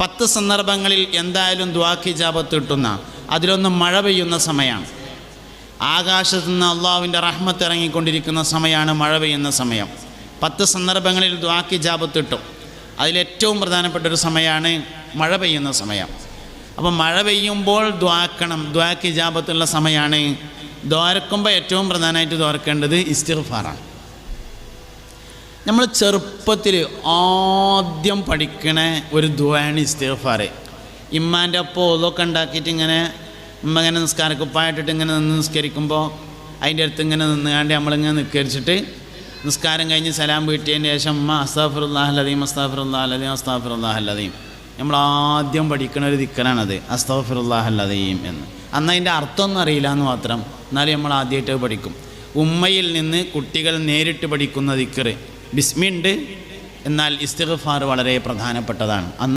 10 സന്ദർഭങ്ങളിൽ എന്തായാലും ദുആക്ക് ഇജാബത്ത് കിട്ടുന്ന, അതിലൊന്ന് മഴ പെയ്യുന്ന സമയമാണ്. ആകാശത്തു നിന്ന് അള്ളാഹുവിൻ്റെ റഹ്മത്ത് ഇറങ്ങിക്കൊണ്ടിരിക്കുന്ന സമയമാണ് മഴ പെയ്യുന്ന സമയം. 10 സന്ദർഭങ്ങളിൽ ദുആക്ക് ഇജാബത്ത് കിട്ടും. അതിലേറ്റവും പ്രധാനപ്പെട്ട ഒരു സമയമാണ് മഴ പെയ്യുന്ന സമയം. അപ്പോൾ മഴ പെയ്യുമ്പോൾ ദ്വാക്കണം, ദ്വാക്ക് ഇജാബത്തുള്ള സമയമാണ്. ദ്വാരക്കുമ്പോൾ ഏറ്റവും പ്രധാനമായിട്ട് ദ്വാരക്കേണ്ടത് ഇസ്തിഗ്ഫാറാണ്. നമ്മൾ ചെറുപ്പത്തിൽ ആദ്യം പഠിക്കണ ഒരു ദുആണ് ഇസ്തിഗ്ഫാർ. ഇമ്മാൻ്റെ ഒപ്പം ഒതൊക്കെ ഉണ്ടാക്കിയിട്ട് ഇങ്ങനെ ഉമ്മ ഇങ്ങനെ നിസ്കാരക്കുപ്പായിട്ടിട്ട് ഇങ്ങനെ നിന്ന് നിസ്കരിക്കുമ്പോൾ അതിൻ്റെ അടുത്ത് ഇങ്ങനെ നിന്നുകാണ്ട് നമ്മളിങ്ങനെ നിസ്കരിച്ചിട്ട് നിസ്കാരം കഴിഞ്ഞ് സലാം വീട്ടിയതിന് ശേഷം ഉമ്മ അസ്തഗ്ഫിറുല്ലാഹൽ അദീം അസ്തഗ്ഫിറുല്ലാഹൽ അദീം അസ്തഗ്ഫിറുല്ലാഹൽ അദീം. നമ്മൾ ആദ്യം പഠിക്കുന്ന ഒരു ദിക്റാണത്, അസ്തഗ്ഫിറുല്ലാഹൽ അദീം എന്ന്. അന്ന് അതിൻ്റെ അർത്ഥമൊന്നും അറിയില്ല എന്ന് മാത്രം, എന്നാലും നമ്മൾ ആദ്യമായിട്ട് പഠിക്കും. ഉമ്മയിൽ നിന്ന് കുട്ടികൾ നേരിട്ട് പഠിക്കുന്ന ദിക്ർ ബിസ്മിയുണ്ട്, എന്നാൽ ഇസ്തിഗ്ഫാർ വളരെ പ്രധാനപ്പെട്ടതാണ്.